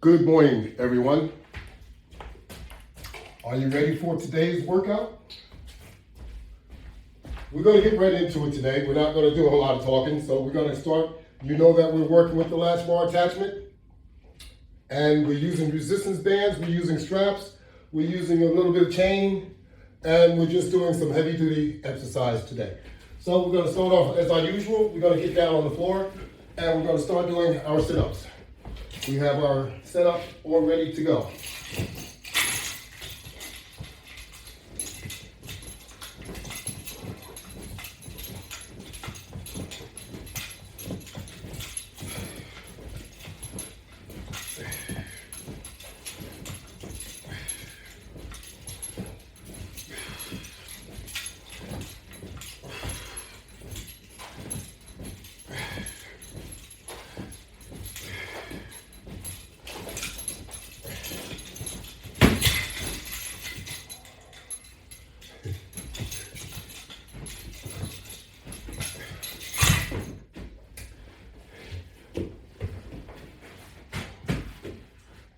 Good morning, everyone. Are you ready for today's workout? We're going to get right into it today. We're not going to do a whole lot of talking, so we're going to start. You know that we're working with the latch bar attachment, and we're using resistance bands, we're using straps, we're using a little bit of chain, and we're just doing some heavy duty exercise today. So we're going to start off as our usual. We're going to get down on the floor, and we're going to start doing our sit-ups. We have our setup all ready to go.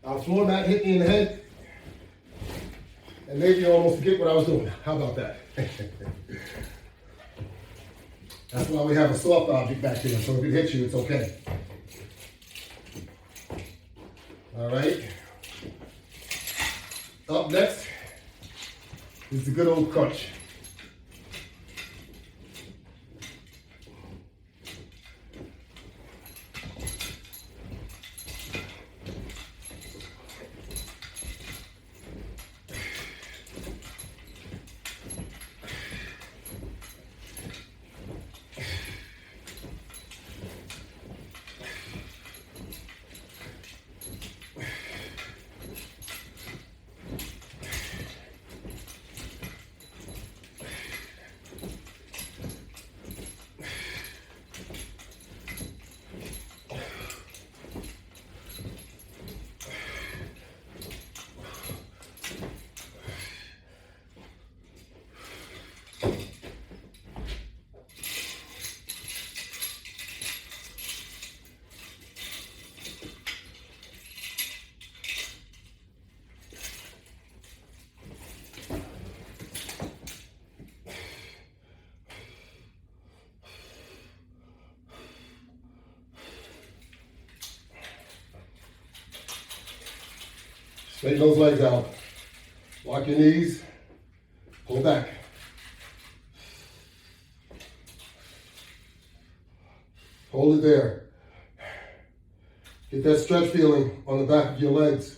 Our floor mat hit me in the head, and maybe you almost forget what I was doing. How about that? That's why we have a soft object back there, so if it hits you, it's okay. All right. Up next is the good old crunch. Straighten those legs out. Lock your knees. Pull back. Hold it there. Get that stretch feeling on the back of your legs.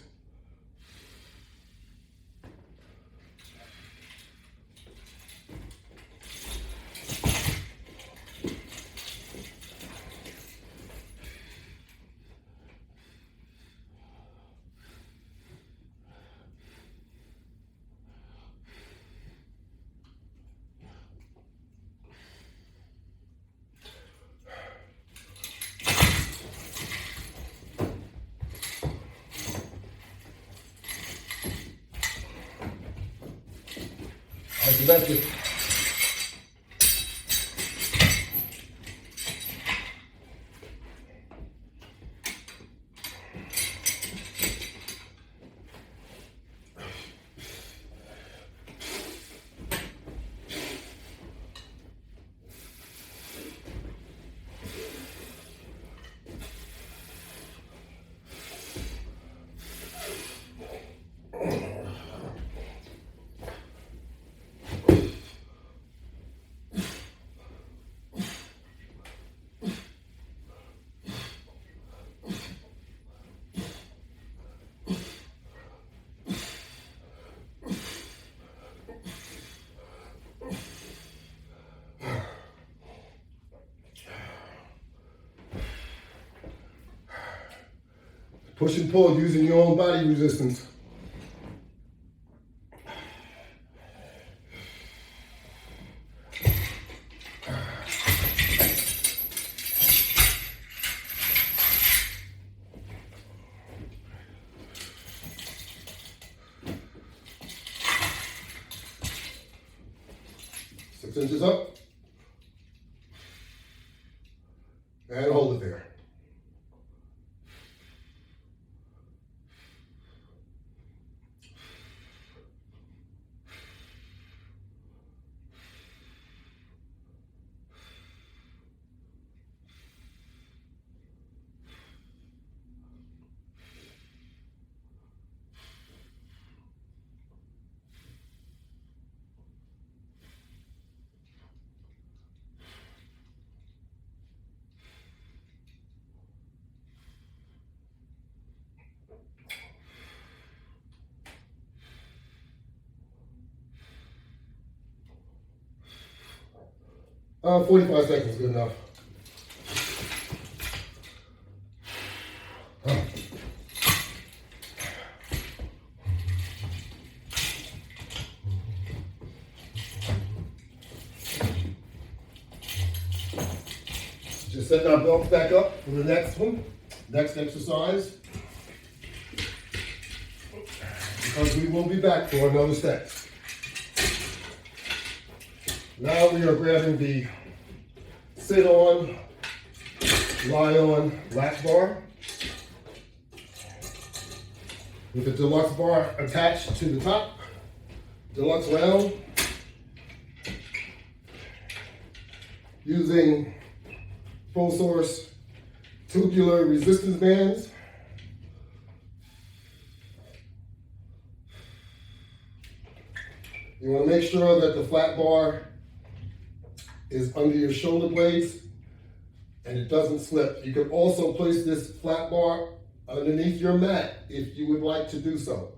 That's it. Push and pull using your own body resistance. Six inches up. And hold it there. 45 seconds is good enough. Just setting our belts back up for the next one, next exercise. Because we will be back for another set. Now we are grabbing the sit on, lie on latch bar with the deluxe bar attached to the top, deluxe round, using full source tubular resistance bands. You want to make sure that the flat bar is under your shoulder blades and it doesn't slip. You can also place this flat bar underneath your mat if you would like to do so.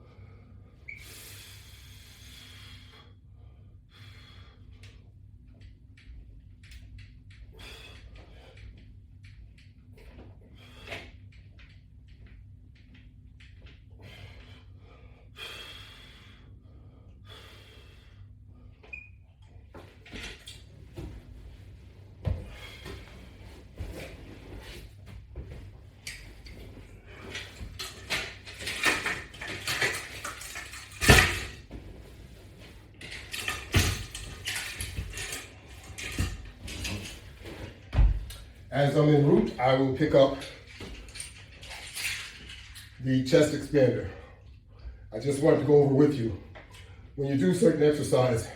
As I'm en route, I will pick up the chest expander. I just wanted to go over with you. When you do certain exercise,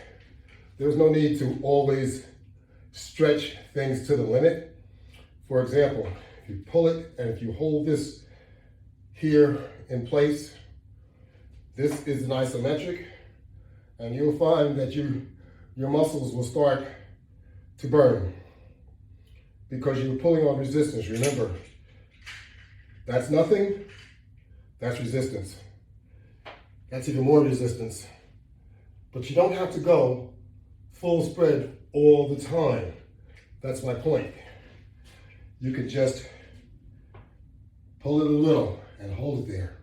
there's no need to always stretch things to the limit. For example, if you pull it and if you hold this here in place, this is an isometric, and you'll find that your muscles will start to burn because you're pulling on resistance. Remember, that's nothing, that's resistance. That's even more resistance. But you don't have to go full spread all the time. That's my point. You could just pull it a little and hold it there,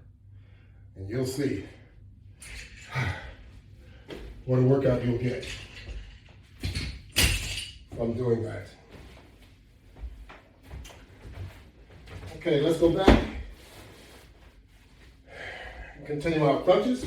and you'll see what a workout you'll get from doing that. Okay, let's go back and continue our crunches.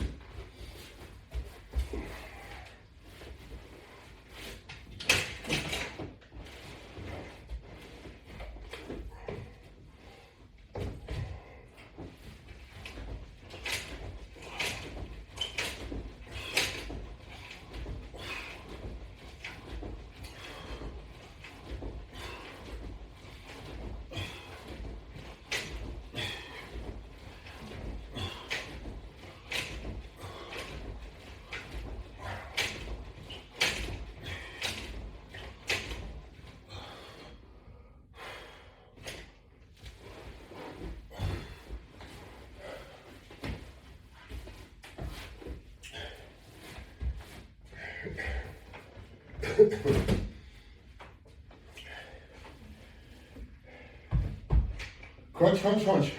Crunch, crunch, crunch.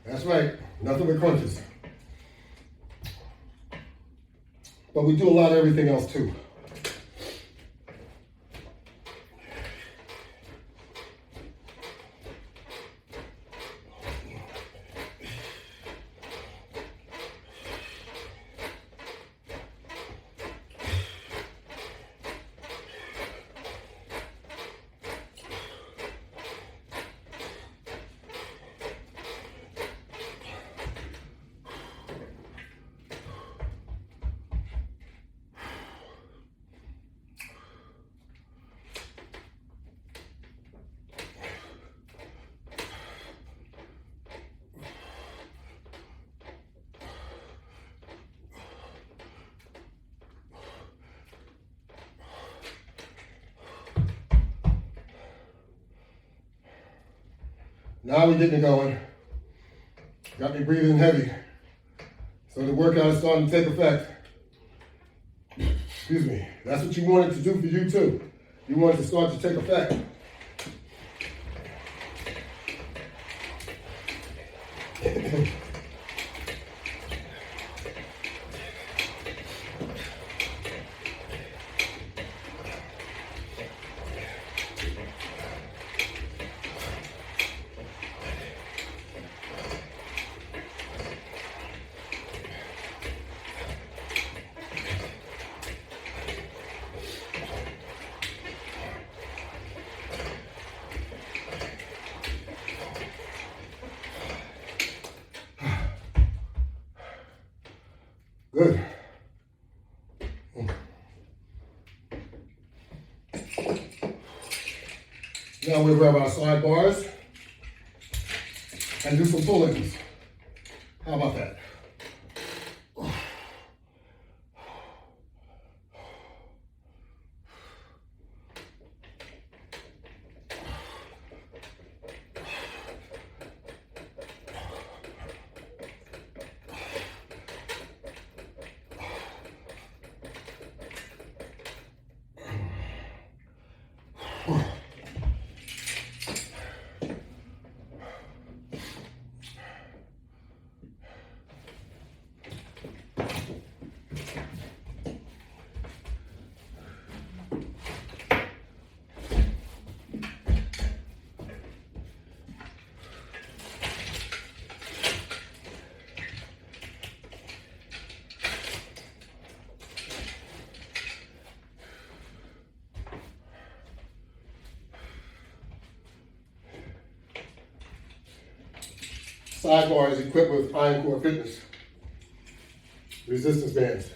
That's right, nothing but crunches. But we do a lot of everything else too. Now we're getting it going. Got me breathing heavy. So the workout is starting to take effect. Excuse me. That's what you want it to do for you too. You want it to start to take effect. Good. Now we'll grab our side bars and do some pull-ins. How about that? Sidebar is equipped with Iron Core Fitness resistance bands.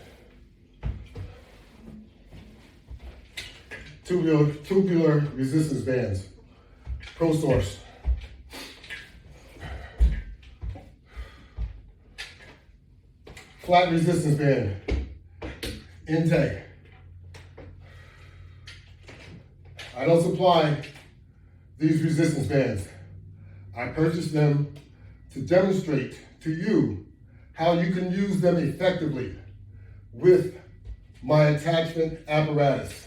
Tubular resistance bands. Pro Source. Flat resistance band. Intake. I don't supply these resistance bands. I purchased them to demonstrate to you how you can use them effectively with my attachment apparatus.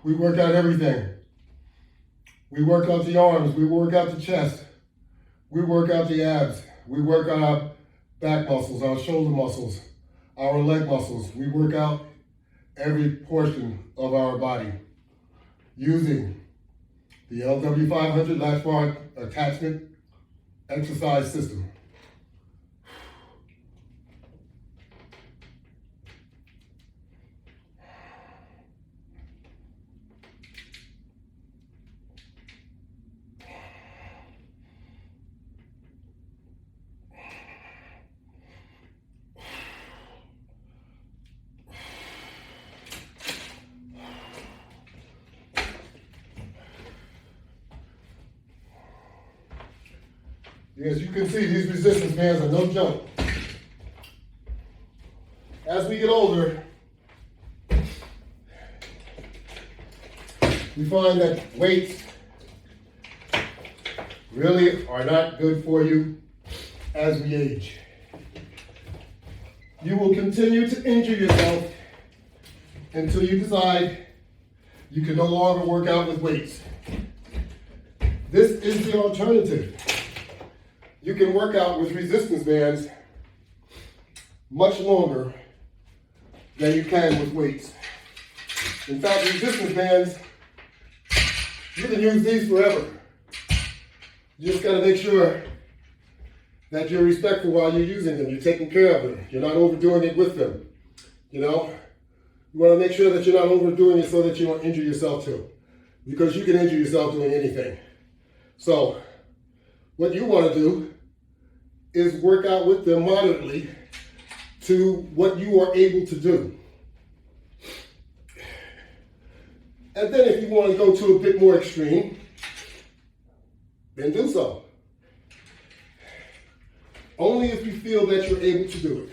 We work out everything. We work out the arms, we work out the chest, we work out the abs, we work out our back muscles, our shoulder muscles, our leg muscles. We work out every portion of our body using the LW500 Latchbar attachment exercise system. As you can see, these resistance bands are no joke. As we get older, we find that weights really are not good for you as we age. You will continue to injure yourself until you decide you can no longer work out with weights. This is the alternative. You can work out with resistance bands much longer than you can with weights. In fact, resistance bands, you can use these forever. You just gotta make sure that you're respectful while you're using them. You're taking care of them. You're not overdoing it with them. You know? You wanna make sure that you're not overdoing it so that you don't injure yourself too. Because you can injure yourself doing anything. So, what you wanna do is work out with them moderately to what you are able to do. And then if you want to go to a bit more extreme, then do so. Only if you feel that you're able to do it.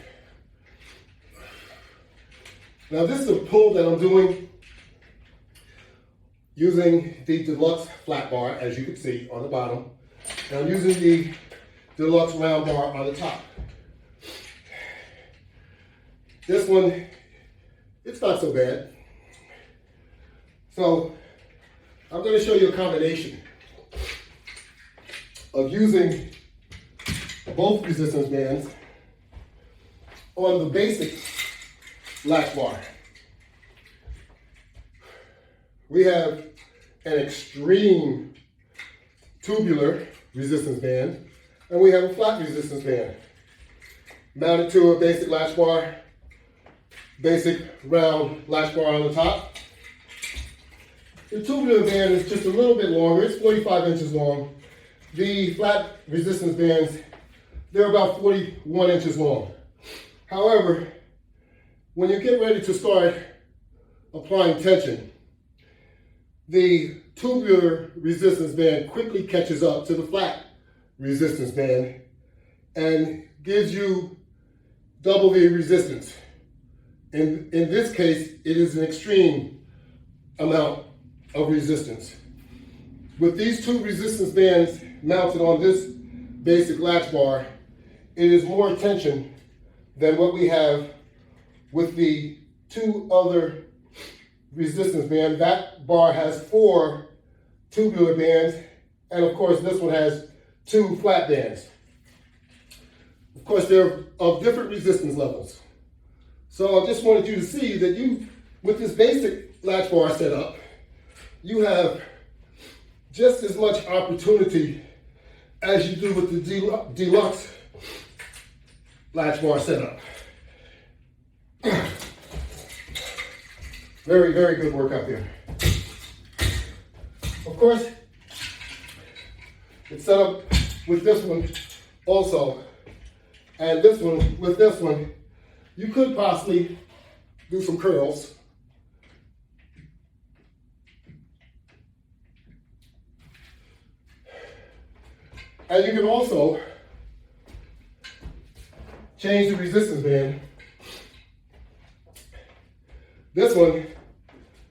Now this is a pull that I'm doing using the Deluxe flat bar, as you can see on the bottom. And I'm using the Deluxe round bar on the top. This one, it's not so bad. So I'm going to show you a combination of using both resistance bands on the basic latch bar. We have an extreme tubular resistance band, and we have a flat resistance band mounted to a basic latch bar, basic round latch bar on the top. The tubular band is just a little bit longer. It's 45 inches long. The flat resistance bands, they're about 41 inches long. However, when you get ready to start applying tension, the tubular resistance band quickly catches up to the flat resistance band and gives you double the resistance. In this case, it is an extreme amount of resistance. With these two resistance bands mounted on this basic latch bar, it is more tension than what we have with the two other resistance bands. That bar has 4 tubular bands, and of course this one has 2 flat bands. Of course, they're of different resistance levels. So I just wanted you to see that you, with this basic latch bar setup, you have just as much opportunity as you do with the Deluxe latch bar setup. Very, very good workout there. Of course, it's set up with this one also, and this one with this one. You could possibly do some curls. And you can also change the resistance band. This one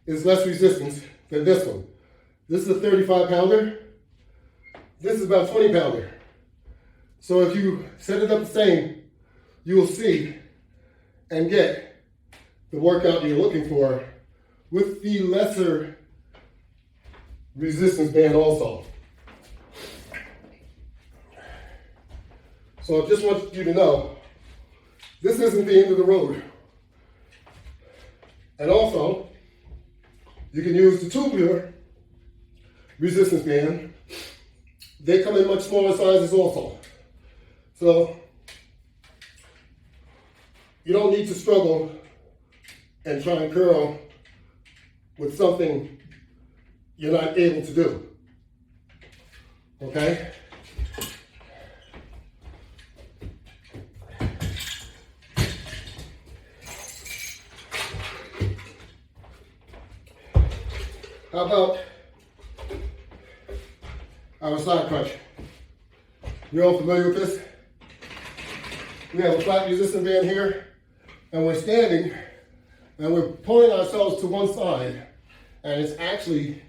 is less resistance than this one. This is a 35 pounder. This is about 20 pounder. So if you set it up the same, you will see and get the workout you're looking for with the lesser resistance band also. So I just want you to know, this isn't the end of the road. And also, you can use the tubular resistance band. They come in much smaller sizes also. So you don't need to struggle and try and curl with something you're not able to do. Okay? How about our side crunch? You're all familiar with this? We have a flat resistance band here, and we're standing, and we're pulling ourselves to one side, and it's actually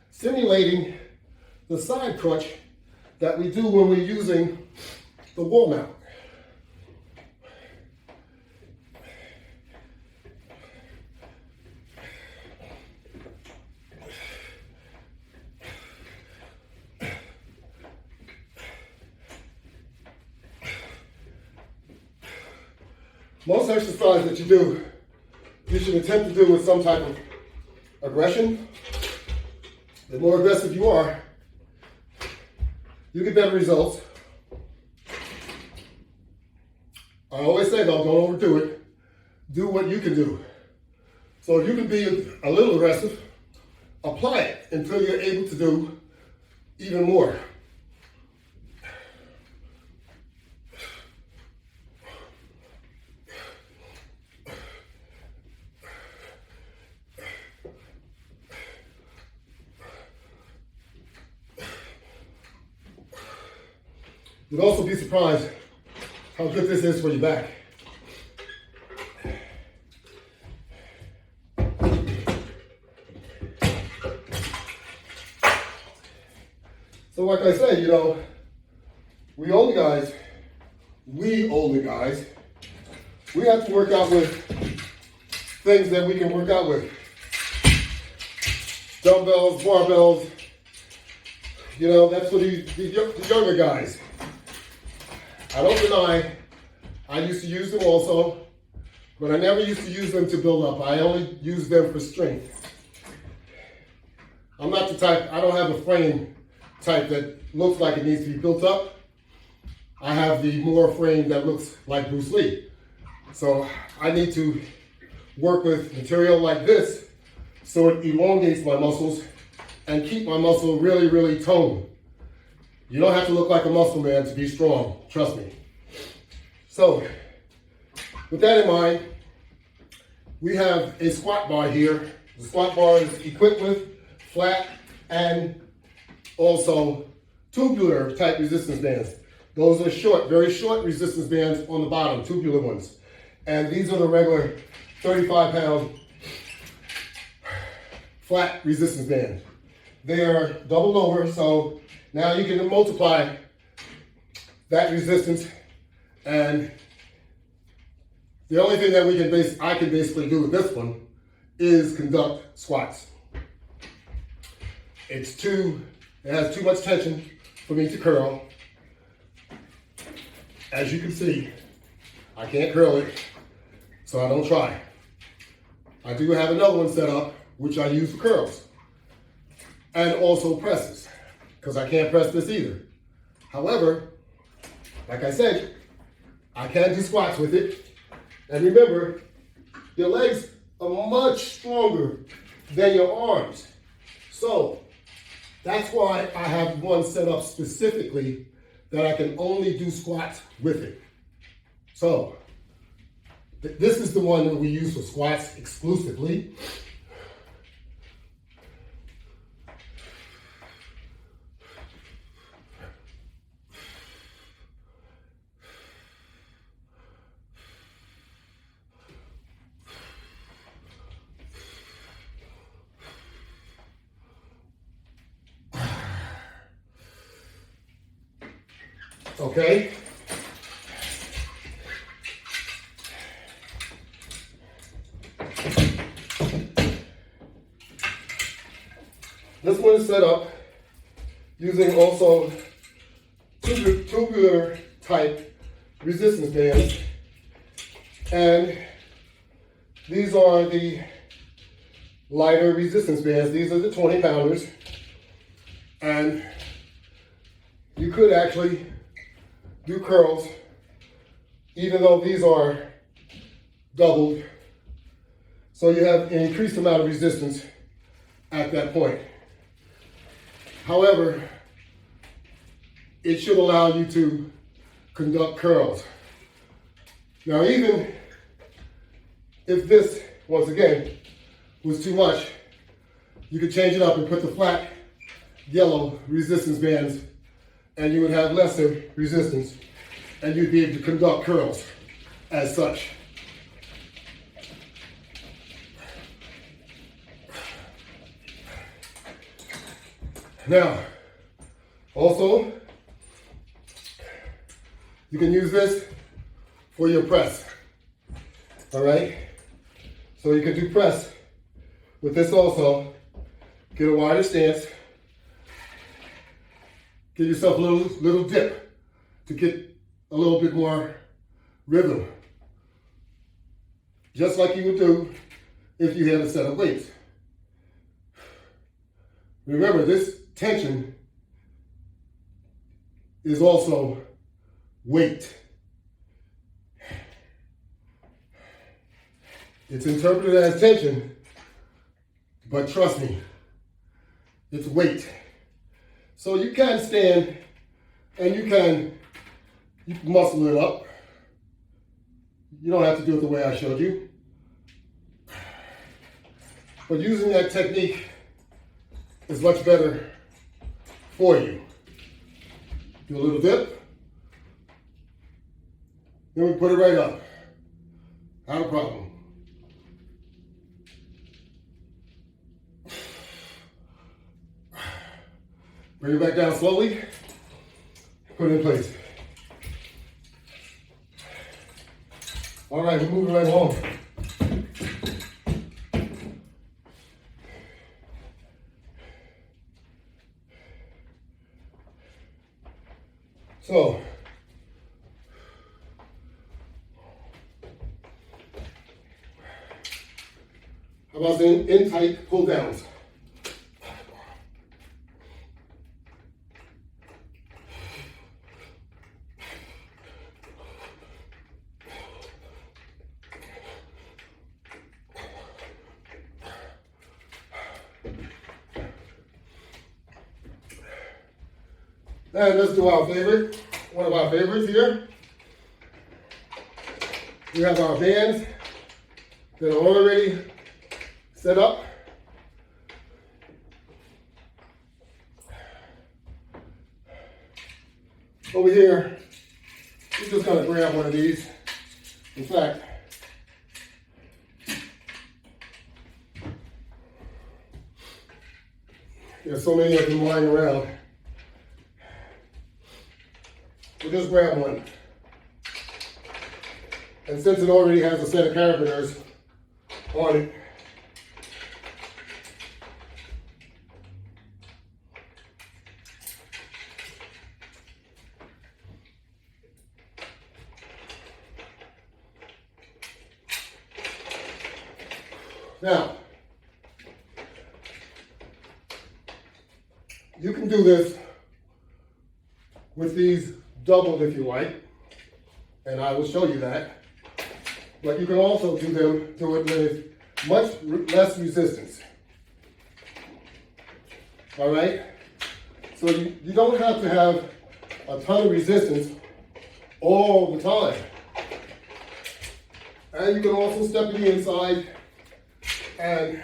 simulating the side crunch that we do when we're using the wall mount. Most exercise that you do, you should attempt to do with some type of aggression. The more aggressive you are, you get better results. I always say though, don't overdo it. Do what you can do. So if you can be a little aggressive, apply it until you're able to do even more. You'll also be surprised how good this is for your back. So like I said, you know, we older guys, we have to work out with things that we can work out with. Dumbbells, barbells, you know, that's for the younger guys. I don't deny, I used to use them also, but I never used to use them to build up. I only use them for strength. I'm not the type, I don't have a frame type that looks like it needs to be built up. I have the more frame that looks like Bruce Lee. So I need to work with material like this so it elongates my muscles and keep my muscle really, really toned. You don't have to look like a muscle man to be strong, trust me. So with that in mind, we have a squat bar here. The squat bar is equipped with flat and also tubular type resistance bands. Those are short, very short resistance bands on the bottom, tubular ones. And these are the regular 35-pound flat resistance bands. They are doubled over, so now you can multiply that resistance, and the only thing that I can basically do with this one is conduct squats. It has too much tension for me to curl. As you can see, I can't curl it, so I don't try. I do have another one set up, which I use for curls, and also presses, because I can't press this either. However, like I said, I can do squats with it. And remember, your legs are much stronger than your arms. So that's why I have one set up specifically that I can only do squats with it. So this is the one that we use for squats exclusively. Okay. This one is set up using also tubular type resistance bands. And these are the lighter resistance bands. These are the 20-pounders. And you could actually do curls, even though these are doubled. So you have an increased amount of resistance at that point. However, it should allow you to conduct curls. Now, even if this, once again, was too much, you could change it up and put the flat yellow resistance bands, and you would have lesser resistance, and you'd be able to conduct curls as such. Now, also, you can use this for your press, all right? So you can do press with this also. Get a wider stance. Give yourself a little dip to get a little bit more rhythm. Just like you would do if you had a set of weights. Remember, this tension is also weight. It's interpreted as tension, but trust me, it's weight. So you can stand and you can muscle it up. You don't have to do it the way I showed you. But using that technique is much better for you. Do a little dip, Then we put it right up. Not a problem. Bring it back down slowly. Put it in place. All right, we're moving right along. So, how about the in tight pull downs? And let's do our favorite, one of our favorites here. We have our bands that are already set up. Over here, we're just gonna grab one of these. In fact, there's so many of them lying around. We'll just grab one. And since it already has a set of carabiners on it, now, you can do this with these doubled if you like, and I will show you that. But you can also do it with much less resistance. All right? So you don't have to have a ton of resistance all the time. And you can also step to the inside and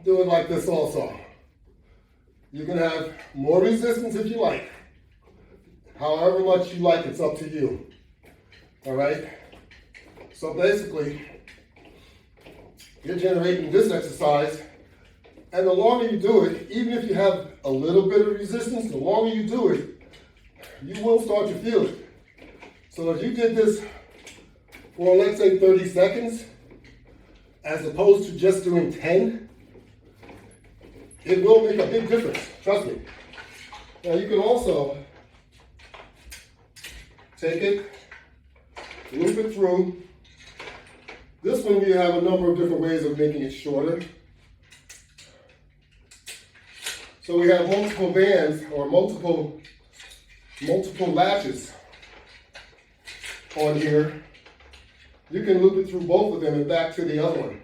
do it like this also. You can have more resistance if you like. However much you like, it's up to you. All right? So basically, you're generating this exercise, and the longer you do it, even if you have a little bit of resistance, the longer you do it, you will start to feel it. So if you did this for, let's say, 30 seconds, as opposed to just doing 10, it will make a big difference, trust me. Now you can also take it, loop it through. This one we have a number of different ways of making it shorter. So we have multiple bands or multiple latches on here. You can loop it through both of them and back to the other one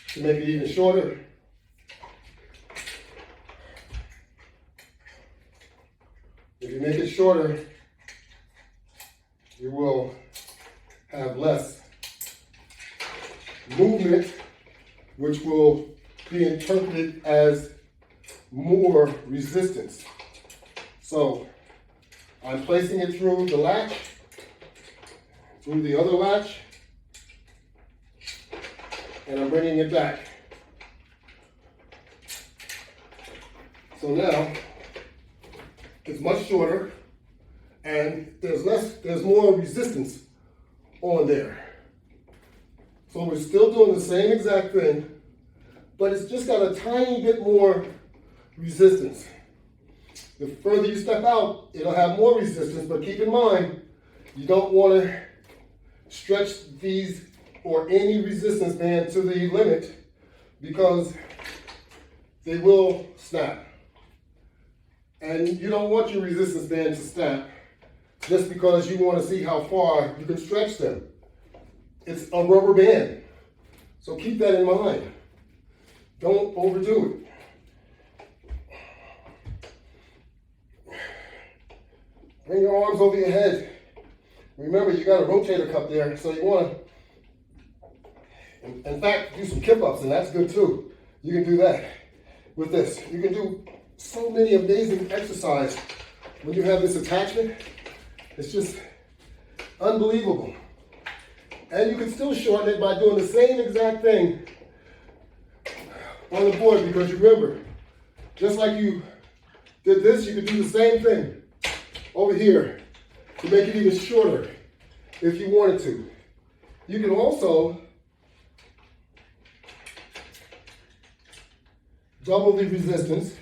to make it even shorter. If you make it shorter, you will have less movement, which will be interpreted as more resistance. So I'm placing it through the latch, through the other latch, and I'm bringing it back. So now it's much shorter, and there's more resistance on there. So we're still doing the same exact thing, but it's just got a tiny bit more resistance. The further you step out, it'll have more resistance, but keep in mind, you don't want to stretch these or any resistance band to the limit because they will snap. And you don't want your resistance band to snap just because you want to see how far you can stretch them. It's a rubber band. So keep that in mind. Don't overdo it. Bring your arms over your head. Remember, you got a rotator cup there, so you want to, in fact, do some kip-ups, and that's good too. You can do that with this. You can do so many amazing exercises when you have this attachment, It's just unbelievable. And you can still shorten it by doing the same exact thing on the board, because remember, just like you did this, you could do the same thing over here to make it even shorter if you wanted to. You can also double the resistance.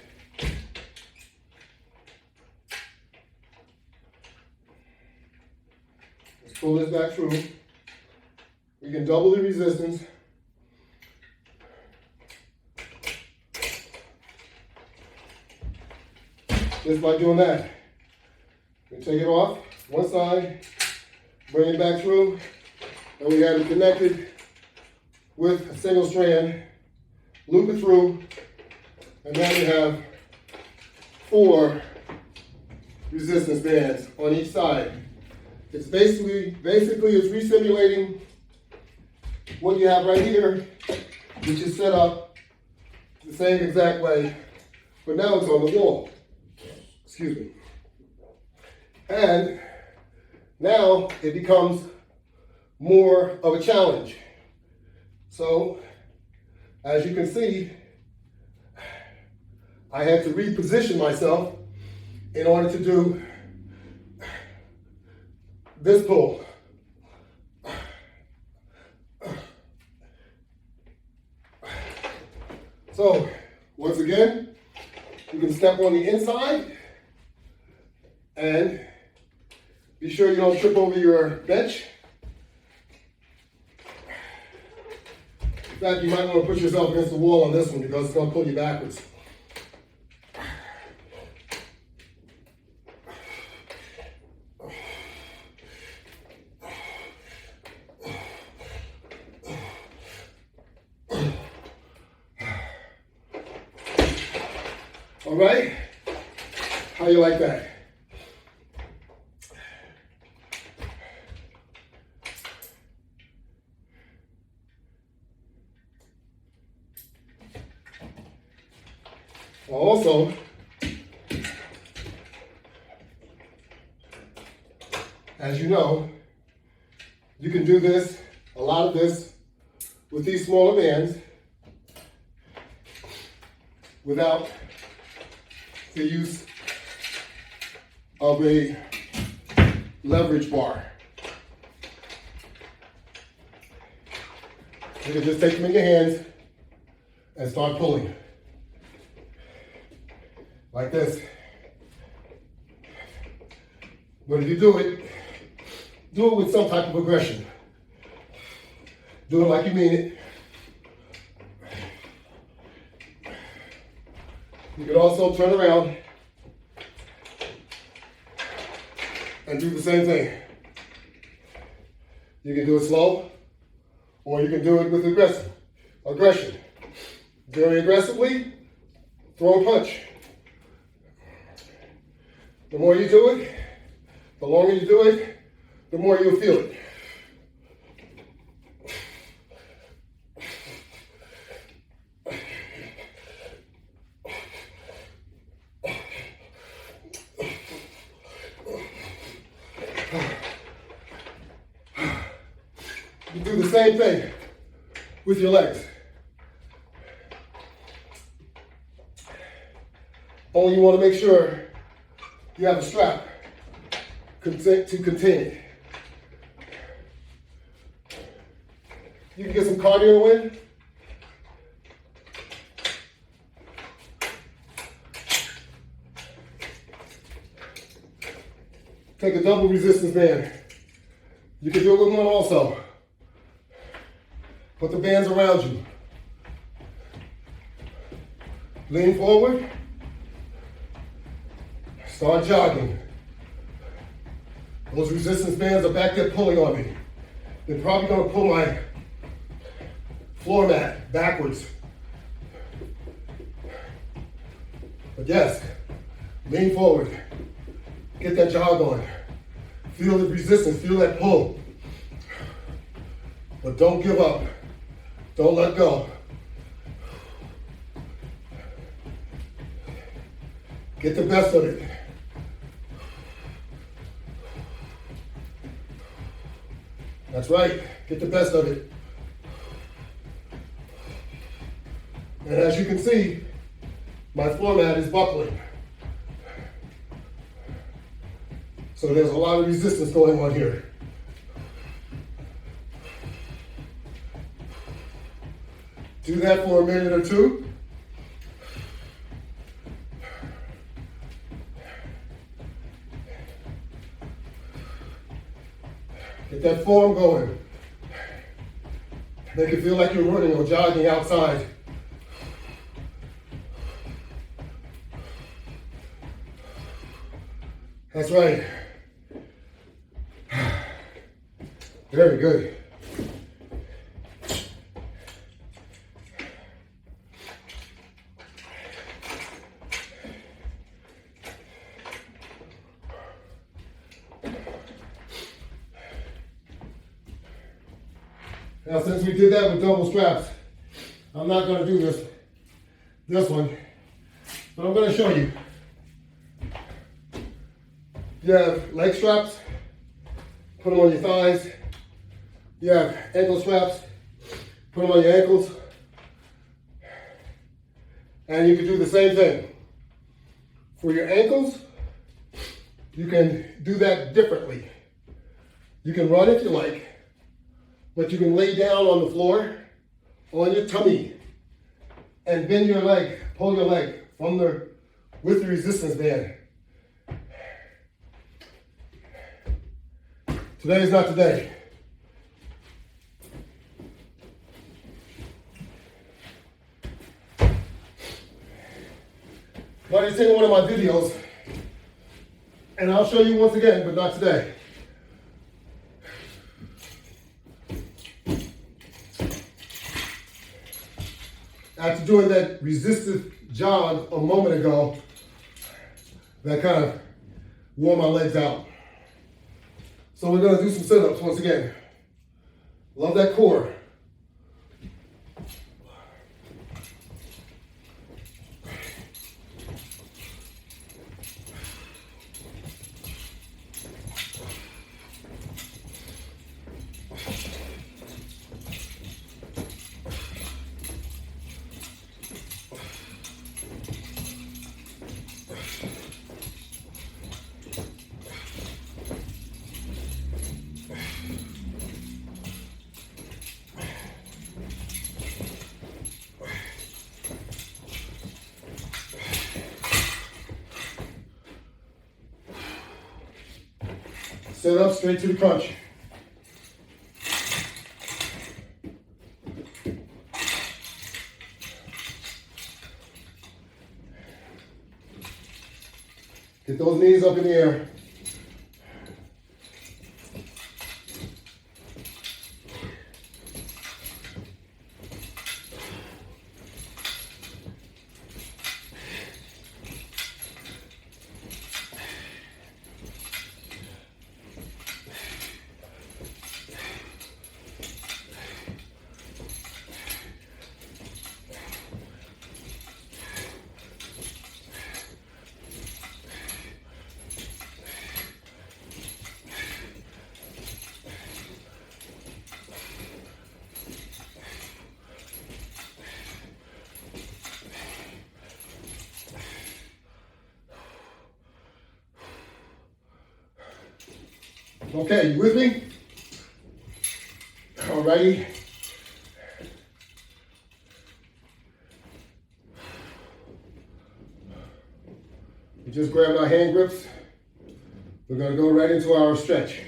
Let's pull this back through. You can double the resistance. Just by doing that. You take it off one side, bring it back through, and we have it connected with a single strand, loop it through, and then we have 4 resistance bands on each side. It's basically it's resimulating what you have right here, which is set up the same exact way, but now it's on the wall. Excuse me. And now it becomes more of a challenge. So, as you can see, I had to reposition myself in order to do this pull. So, once again, you can step on the inside and be sure you don't trip over your bench. In fact, you might want to push yourself against the wall on this one because it's going to pull you backwards. All right? How you like that? Also, as you know, you can do this, a lot of this, with these smaller bands without the use of a leverage bar. You can just take them in your hands and start pulling. Like this. But if you do it with some type of aggression. Do it like you mean it. You can also turn around and do the same thing. You can do it slow, or you can do it with aggression. Very aggressively, throw a punch. The more you do it, the longer you do it, the more you'll feel it. You do the same thing with your legs. Only you want to make sure you have a strap to contain it. You can get some cardio in. Take a double resistance band. You can do it with one also. Put the bands around you. Lean forward. Start jogging. Those resistance bands are back there pulling on me. They're probably going to pull my floor mat backwards. But yes, lean forward. Get that jog on. Feel the resistance, feel that pull. But don't give up. Don't let go. Get the best of it. That's right. Get the best of it. And as you can see, my floor mat is buckling. So there's a lot of resistance going on here. Do that for a minute or two. Get that form going. Make it feel like you're running or jogging outside. That's right. Very good. Now, since we did that with double straps, I'm not going to do this one, but I'm going to show you. You have leg straps, put them on your thighs. You have ankle straps, put them on your ankles. And you can do the same thing. For your ankles, you can do that differently. You can run if you like, but you can lay down on the floor, on your tummy, and bend your leg, pull your leg with the resistance band. Today is not today. But it's in one of my videos, and I'll show you once again, but not today. After doing that resistive jog a moment ago, that kind of wore my legs out. So we're going to do some sit-ups once again. Love that core. Sit up straight to the crunch. Get those knees up in the air. Okay, you with me? Alrighty. We just grabbed our hand grips. We're going to go right into our stretch.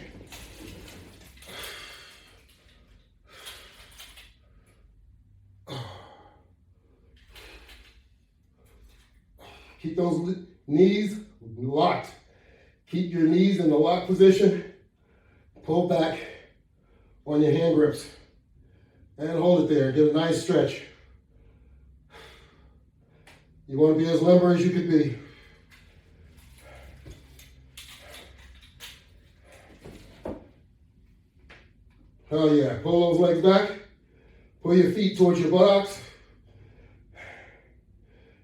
Keep those knees locked. Keep your knees in the lock position. Pull back on your hand grips and hold it there. Get a nice stretch. You want to be as limber as you could be. Oh yeah, pull those legs back. Pull your feet towards your buttocks.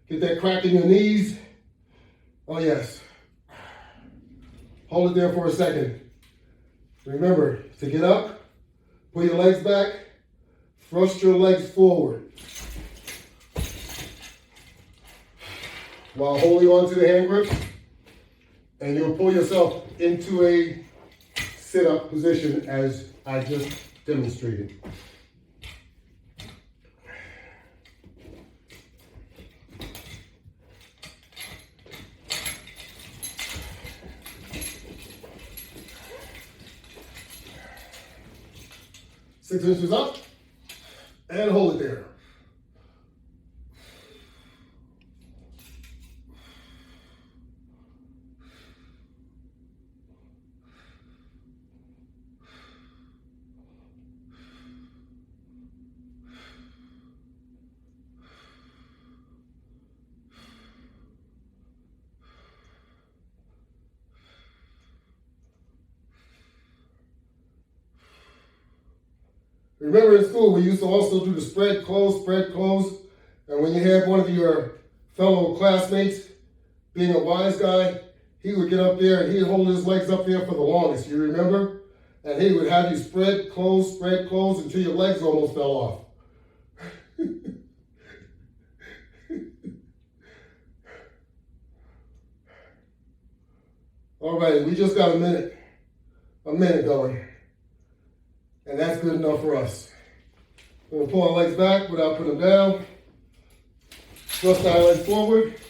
Get that crack in your knees. Oh yes. Hold it there for a second. Remember, to get up, Pull your legs back, thrust your legs forward. While holding on to the hand grip, and you'll pull yourself into a sit-up position as I just demonstrated. Six inches up, and hold it there. Remember in school, we used to also do the spread, close, and when you had one of your fellow classmates being a wise guy, he would get up there and he'd hold his legs up there for the longest, you remember? And he would have you spread, close, until your legs almost fell off. All right, we just got a minute going. And that's good enough for us. We're going to pull our legs back without putting them down. Thrust our legs forward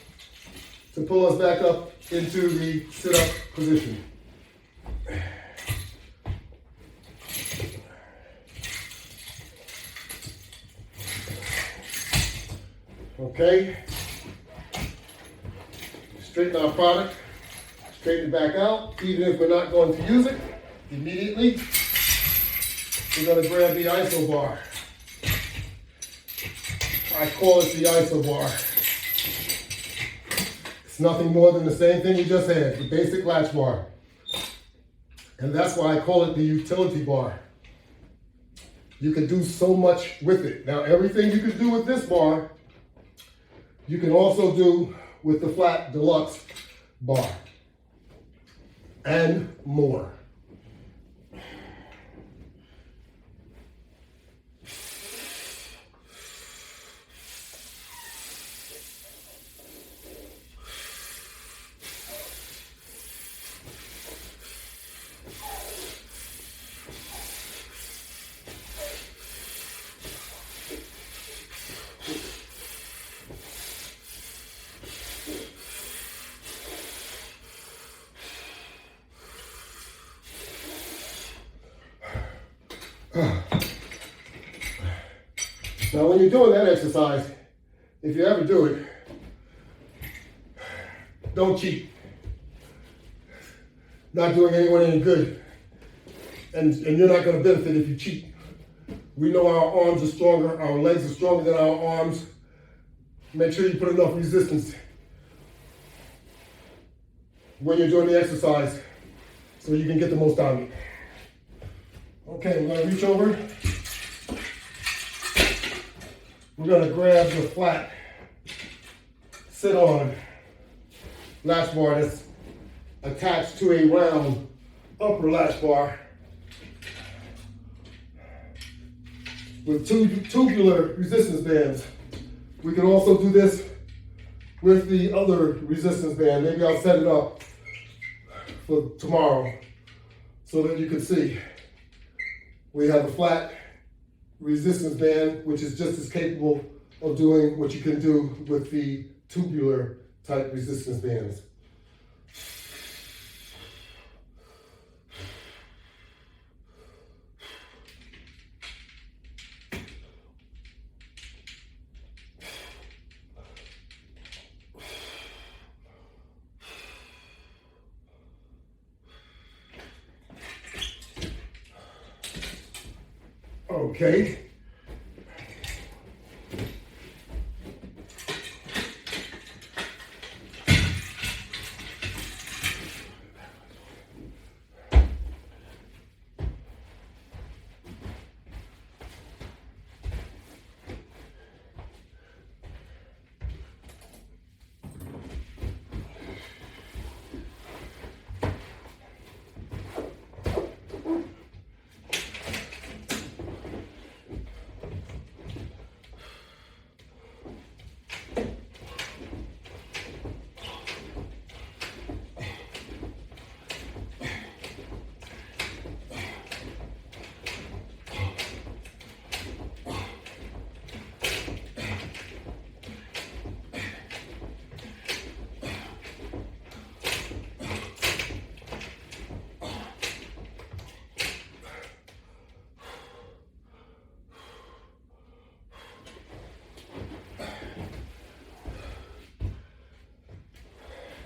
to pull us back up into the sit-up position. Okay. Straighten our product. Straighten it back out, even if we're not going to use it immediately. We're going to grab the iso bar. I call it the iso bar. It's nothing more than the same thing we just had, the basic latch bar. And that's why I call it the utility bar. You can do so much with it. Now, everything you can do with this bar, you can also do with the Flat Deluxe bar. And more. Now, when you're doing that exercise, if you ever do it, don't cheat. Not doing anyone any good. And you're not going to benefit if you cheat. We know our arms are stronger, our legs are stronger than our arms. Make sure you put enough resistance when you're doing the exercise so you can get the most out of it. Okay, we're going to reach over. We're going to grab the flat sit-on latch bar that's attached to a round upper latch bar with two tubular resistance bands. We can also do this with the other resistance band. Maybe I'll set it up for tomorrow so that you can see. We have a flat resistance band, which is just as capable of doing what you can do with the tubular type resistance bands. Okay.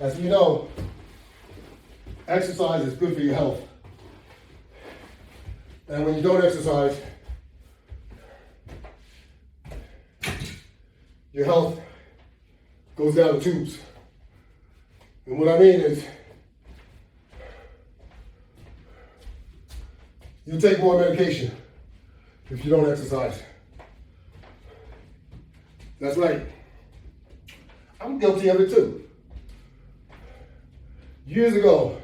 As we know, exercise is good for your health. And when you don't exercise, your health goes down the tubes. And what I mean is, you take more medication if you don't exercise. That's right. I'm guilty of it too. Years ago,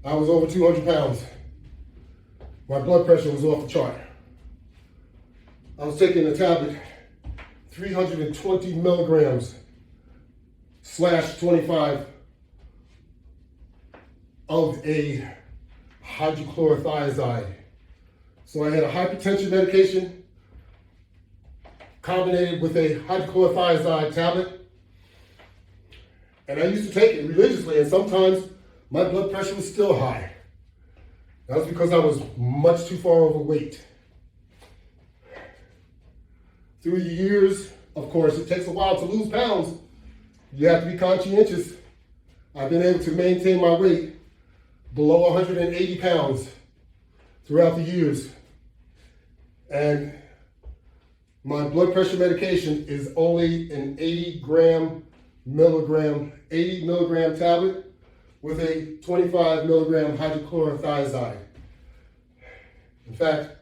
I was over 200 pounds. My blood pressure was off the chart. I was taking a tablet, 320 milligrams / 25 of a hydrochlorothiazide. So I had a hypertension medication combined with a hydrochlorothiazide tablet. And I used to take it religiously, and sometimes my blood pressure was still high. That was because I was much too far overweight. Through the years, of course, it takes a while to lose pounds. You have to be conscientious. I've been able to maintain my weight below 180 pounds throughout the years. And my blood pressure medication is only an 80 milligram tablet with a 25 milligram hydrochlorothiazide. In fact,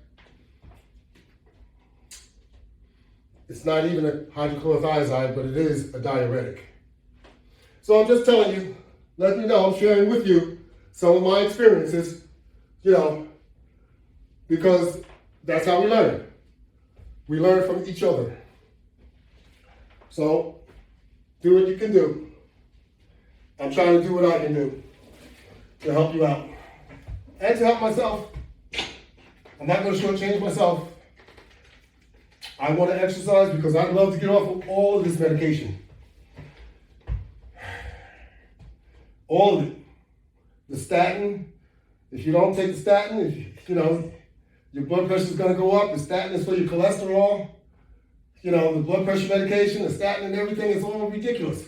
it's not even a hydrochlorothiazide, but it is a diuretic. So I'm just telling you, letting you know, I'm sharing with you some of my experiences, because that's how we learn. We learn from each other. So do what you can do. I'm trying to do what I can do to help you out and to help myself. I'm not going to shortchange myself. I want to exercise because I'd love to get off of all of this medication. All of it. The statin, if you don't take the statin, your blood pressure is going to go up. The statin is for your cholesterol. The blood pressure medication, the statin and everything is all ridiculous.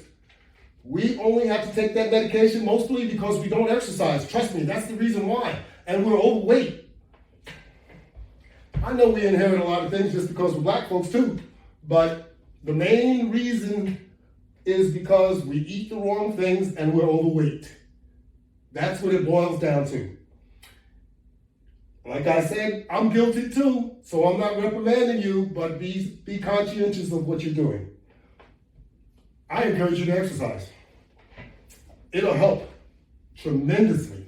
We only have to take that medication mostly because we don't exercise. Trust me, that's the reason why. And we're overweight. I know we inherit a lot of things just because we're black folks too, but the main reason is because we eat the wrong things and we're overweight. That's what it boils down to. Like I said, I'm guilty too, so I'm not reprimanding you, but be conscientious of what you're doing. I encourage you to exercise. It'll help tremendously.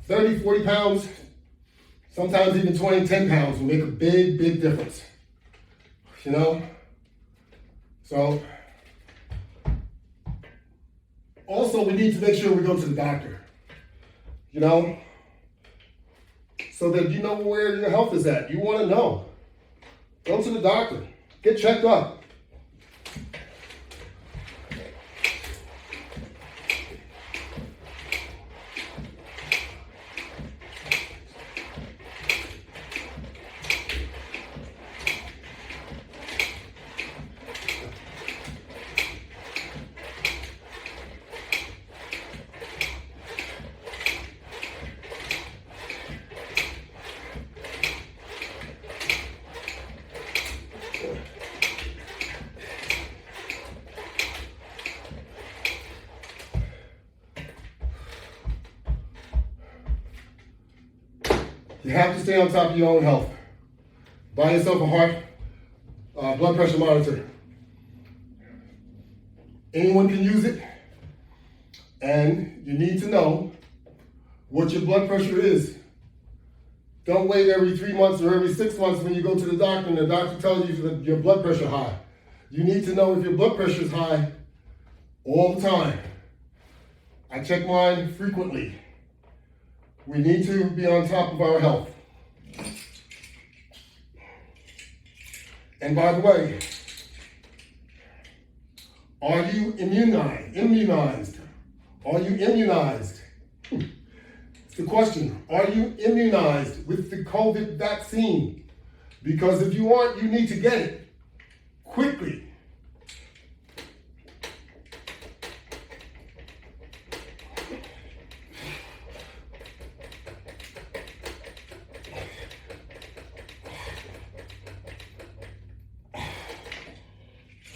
$30, $40, sometimes even 20, 10 pounds will make a big, big difference. So, also we need to make sure we go to the doctor, so that you know where your health is at. You want to know. Go to the doctor. Get checked up. You have to stay on top of your own health. Buy yourself a heart blood pressure monitor. Anyone can use it, and you need to know what your blood pressure is. Don't wait every 3 months or every 6 months when you go to the doctor and the doctor tells you that your blood pressure is high. You need to know if your blood pressure is high all the time. I check mine frequently. We need to be on top of our health. And by the way, are you immunized? Are you immunized? It's the question. Are you immunized with the COVID vaccine? Because if you aren't, you need to get it quickly.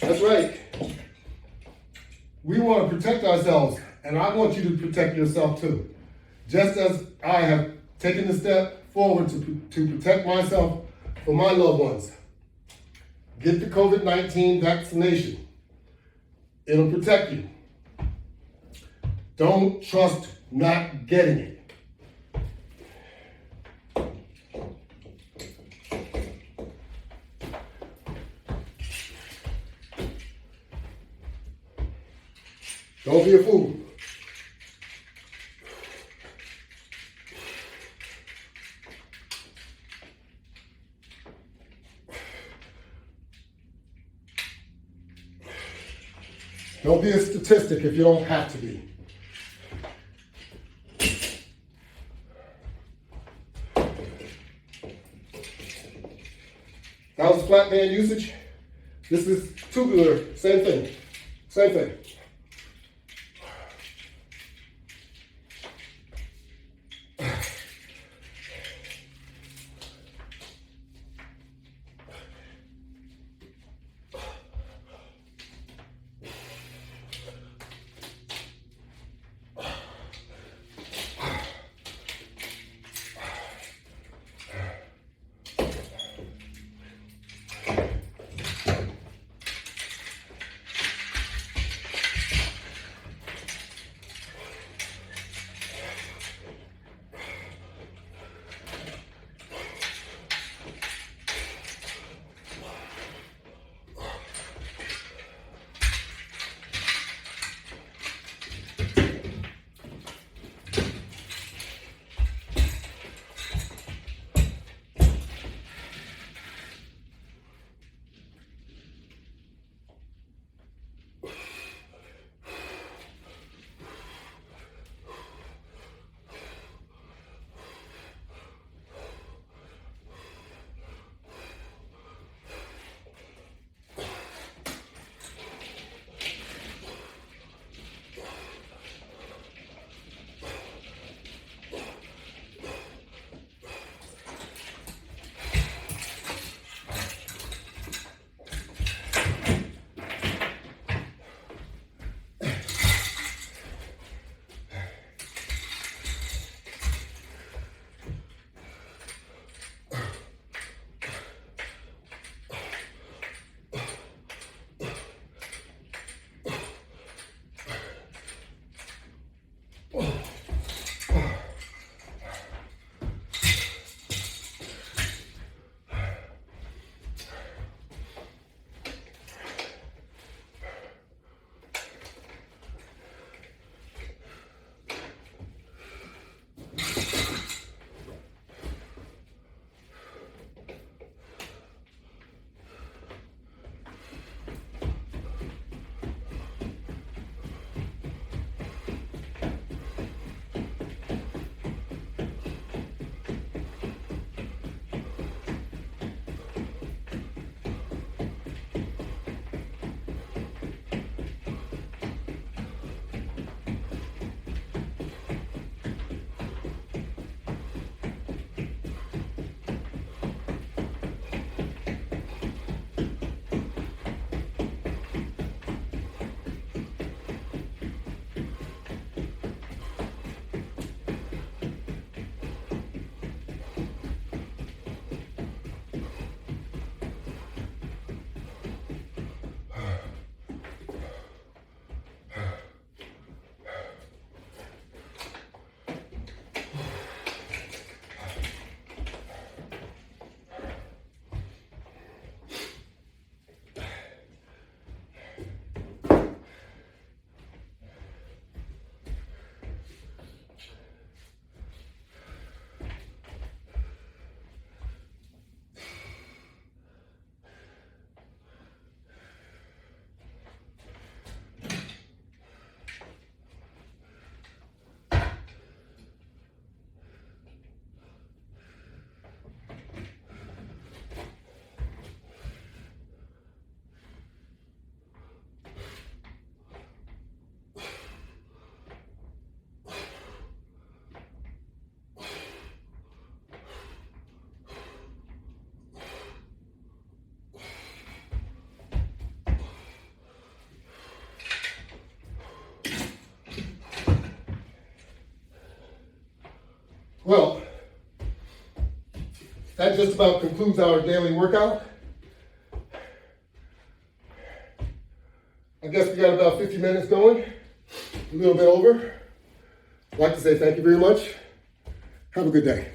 That's right. We want to protect ourselves, and I want you to protect yourself too. Just as I have taken the step forward to protect myself for my loved ones. Get the COVID-19 vaccination. It'll protect you. Don't trust not getting it. Don't be a fool. Don't be a statistic if you don't have to be. That was flat band usage. This is tubular, same thing. Same thing. Well, that just about concludes our daily workout. I guess we got about 50 minutes going, a little bit over. I'd like to say thank you very much. Have a good day.